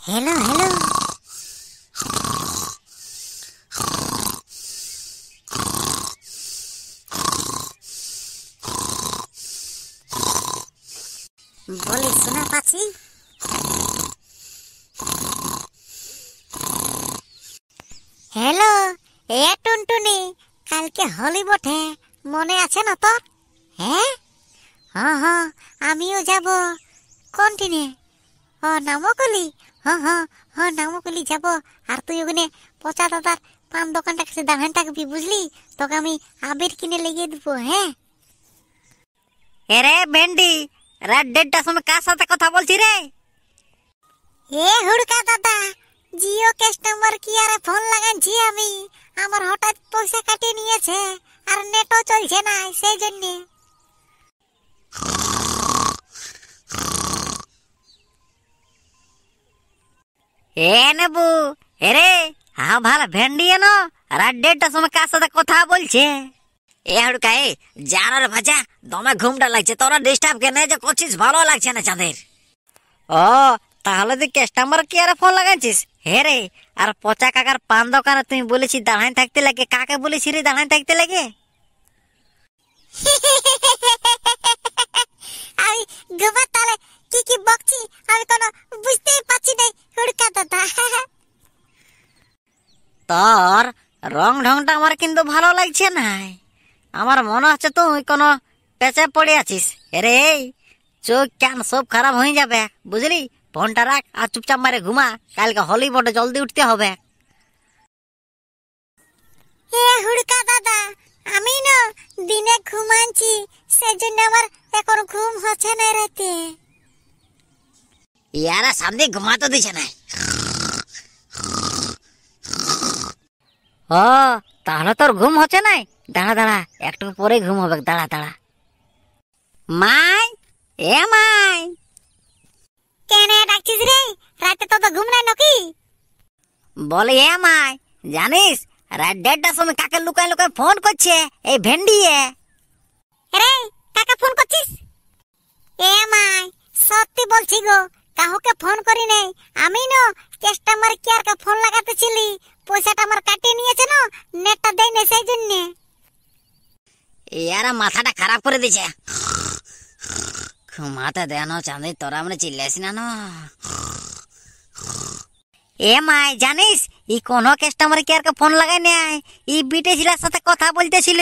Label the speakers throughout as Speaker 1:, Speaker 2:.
Speaker 1: Hello hello বলে শোনা পাচ্ছি। হ্যালো এ টুনটুনি, কালকে হলি বটে, মনে আছে না তোর? হ্যাঁ হ্যাঁ হ্যাঁ, আমিও যাব। কোনটিনে? ও নামকলি। হ্যাঁ হ্যাঁ হ্যাঁ, নামকলি যাব। আর তুই ওখানে পচা দাদার পান দোকানটা কাছে দাঁড়ান থাকবি, বুঝলি? তোকে আমি আবির কিনে লেগে দেবো। হ্যাঁ
Speaker 2: এরে ভেন্ডি, রাত 1:30টার সময় কার সাথে কথা বলছি রে?
Speaker 1: এ হুড়কা দাদা, জিও কাস্টমার কেয়ারে ফোন লাগাচ্ছি আমি। আমার হঠাৎ পয়সা কাটিয়ে নিয়েছে আর নেটও চলছে না, সেই জন্য।
Speaker 2: এ নেবু, এরে হ্যাঁ ভালো ভেন্ডি এনো, রাত 1:30টার সময় কার সাথে কথা বলছে? এ হুড়কা, এ জানার ভাজা, দমে ঘুমটা লাগছে, তোরা ডিস্টার্ব কেনে যে করছিস? ভালো লাগছে না চাঁদের। ও তাহলে তুই কাস্টমার কেয়ারে ফোন লাগাচ্ছিস? হে রে, আর পচা কাকার পান দোকানে তুমি বলেছি দাঁড়াই থাকতে লাগে, কাকে বলেছি রে দাঁড়াই থাকতে লাগে?
Speaker 1: আমি গোবার তালে কি কি বকছি আমি কোনো বুঝতেই পারছি না হুড়কা দাদা।
Speaker 2: তোর রং ঢংটা আমার কিন্তু ভালো লাগছে না। আমার মনে হচ্ছে তুই কোনো পেঁচে পড়ে আছিস। রে চোখ কান সব খারাপ হয়ে যাবে, বুঝলি? ফোনটা রাখ আর চুপচাপ মারে ঘুমা, কালকে হলি বটে, জলদি উঠতে হবে।
Speaker 1: এ হুড়কা দাদা, আমি না দিনে ঘুমাচ্ছি, সেজন্য আমার এখন ঘুম হচ্ছে না রাতে।
Speaker 2: ইয়ারা সামনে ঘুমাতে দিছে না। ও তাহলে তোর ঘুম হচ্ছে নাই? দাঁড়া দাঁড়া, একটু পরে ঘুম হবে, দাঁড়া দাঁড়া। মাই, এ মাই।
Speaker 1: কেন ডাকছিস রে? রাতে তো ঘুম নাই নাকি?
Speaker 2: বলে এ মাই, জানিস রাত 1:30টার সময় কাকে লুকায় লুকায় ফোন করছে? এই ভেন্ডি।
Speaker 1: রে কাকে ফোন করছিস? এ মাই, সত্যি বলছি গো, কাউকে ফোন করি নাই। আমি না কাস্টমার কেয়ার কে ফোন লাগাতেছিলি, পয়সাটা আমার কাটিয়ে নিয়েছে না, নেটটা দেয় না, সেই জন্য।
Speaker 2: ইয়ারা মাথাটা খারাপ করে দিছে। ঘুমাতে দেন চাঁদি, তোরা আমরা চিল্লাইছি না। এ মাই, জানিস ই কোন কাস্টমার কেয়ার কে ফোন লাগাই নাই, ই বিটে ছিলার সাথে কথা বলতেছিল।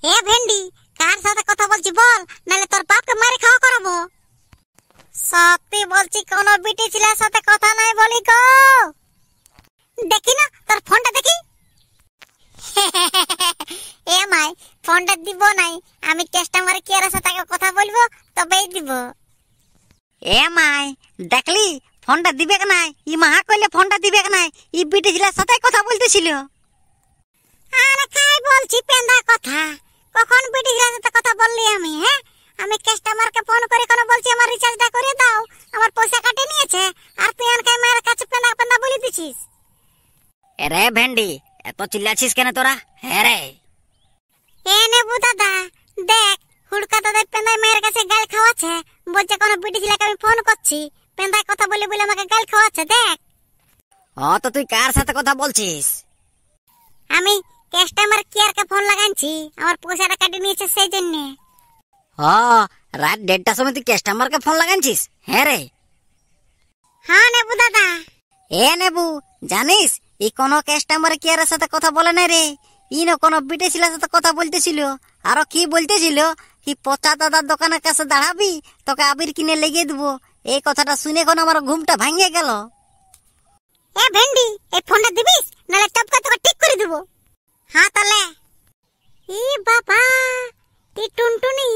Speaker 1: এ ভেন্ডি, কার সাথে কথা বলছি বল, নালে তোর বাপকে মারি খাওয়া করাবো। সত্যি বলছি, কোন বিটি ছেলের সাথে কথা নাই বলি গো। দেখি না তোর ফোনটা দেখি। এ মাই, ফোনটা দিব নাই, আমি কাস্টমার কেয়ারের সাথে কথা বলবো, তবেই দিব।
Speaker 2: এ মাই, দেখলি ফোনটা দিবে কি নাই? ই মাহা কইলে ফোনটা দিবে কি নাই, ই বিটে ছিলার সাথে কথা বলতেছিল।
Speaker 1: আরে কাই বলছি পেন্দা কথা, কখন বিটি ছেলের সাথে কথা বললি আমি? হ্যাঁ, আমি কাস্টমারকে ফোন করে কোন বলছি আমার রিচার্জটা করে দাও, আমার পয়সা কাটে নিয়েছে, আর তুই আনকাই মায়ের কাছে পেন্দা পেন্দা বলে দিছিস।
Speaker 2: রে ভেন্ডি, এত চিল্লাছিস কেন তোরা? হ্যাঁ রে,
Speaker 1: এ নেবু দাদা, দেখ হুড়কা দাদা পেন্দাই মায়ের কাছে গাল খাওয়াচ্ছে, বলছে কোন বিটি ছেলেকে আমি ফোন করছি, পেন্দাই কথা বলে বলে আমাকে গাল খাওয়াচ্ছে। দেখ,
Speaker 2: ও তো তুই কার সাথে কথা বলছিস?
Speaker 1: আমি কাস্টমার কেয়ার কে ফোন লাগাচ্ছি, আমার পয়সাটা কাটে নিয়েছে, সেই জন্য।
Speaker 2: ও রাত 1:30টার সময় তুই কাস্টমারকে ফোন লাগাচ্ছিস? হ্যাঁ রে।
Speaker 1: হ্যাঁ নেবু দাদা।
Speaker 2: এ নেবু, জানিস ই কোন কাস্টমার কেয়ারের সাথে কথা বলে নাই রে, ই না কোন বিটে ছেলের সাথে কথা বলতেছিল। আরো কি বলতেছিল, কি পচা দাদার দোকানের কাছে দাঁড়াবি, তোকে আবির কিনে লেগে দেবো। এই কথাটা শুনে এখন আমার ঘুমটা ভাঙিয়ে গেল।
Speaker 1: এ ভেন্ডি, এই ফোনটা দিবিস, নালে চপকা তোকে ঠিক করে দেবো। হ্যাঁ তাহলে। ই বাবা, এই টুনটুনি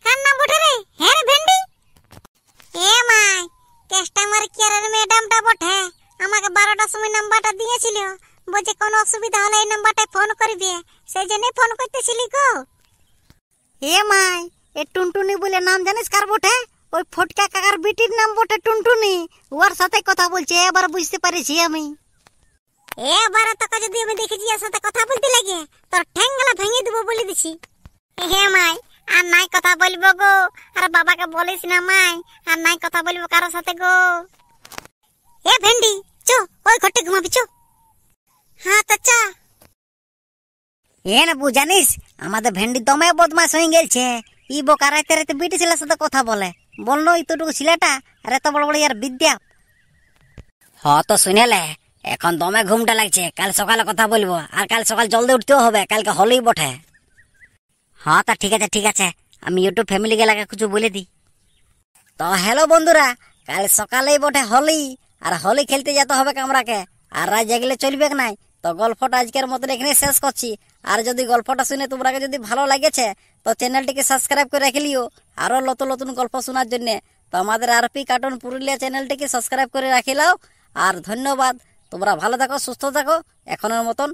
Speaker 1: কার নাম বটে রে? হ্যাঁ রে ভেন্ডি। এ মাই, কাস্টমার কেয়ারের ম্যাডামটা বটে, আমাকে 12টার সময় নাম্বারটা দিয়েছিল, বলছে কোনো অসুবিধা হলে এই নাম্বারটায় ফোন করবে, সেই জন্যই ফোন করতেছিলি গো।
Speaker 2: এ মাই, এ টুনটুনি বলে নাম জানিস কার বটে? ওই ফটকা কাকার বিটির নাম বটে টুনটুনি, ওর সাথে কথা বলছে। এবার বুঝতে পারিছি আমি।
Speaker 1: এবার তোকে যদি আমি দেখেছি এর সাথে কথা বলতে লাগে, তোর ঠ্যাঙ্গলা ভেঙে দেবো বলে দিছি। হে মাই, আর নাই কথা বলবো গো, আর বাবাকে বলিস না মাই, আর নাই কথা বলবো কারোর সাথে গো। এ ভেন্ডি চো ওই ঘরটে ঘুমাবি চো। হ্যাঁ চাচা।
Speaker 2: এ নেবু জানিস আমাদের ভেন্ডি দমে বদমাশ হয়ে গেছে। ই বোকা রাতে রাতে বিটি ছেলের সাথে কথা বলে, বললো এতটুকু ছেলেটা আর এত বড় বড় ইয়ার বিদ্যা। হ তো শুনেলে এখন দমে ঘুমটা লাগছে, কাল সকালে কথা বলবো। আর কাল সকাল জলদি উঠতেও হবে, কালকে হলেই বটে। হ্যাঁ তা ঠিক আছে ঠিক আছে, আমি ইউটিউব ফ্যামিলি গেলাকে কিছু বলে দিই। তো হ্যালো বন্ধুরা, কাল সকালেই বটে হোলি, আর হোলি খেলতে যেতে হবে কামরাকে। আর রাত জাগলে চলবে নাই। তো গল্পটা আজকের মতন এখানে শেষ করছি। আর যদি গল্পটা শুনে তোমরা যদি ভালো লাগেছে তো চ্যানেলটিকে সাবস্ক্রাইব করে রেখে লিও আরো নতুন নতুন গল্প শোনার জন্য। তো আমাদের আরপি কার্টুন পুরুলিয়া চ্যানেলটিকে সাবস্ক্রাইব করে রাখিলাও। আর ধন্যবাদ, তোমরা ভালো থাকো সুস্থ থাকো এখনের মতন।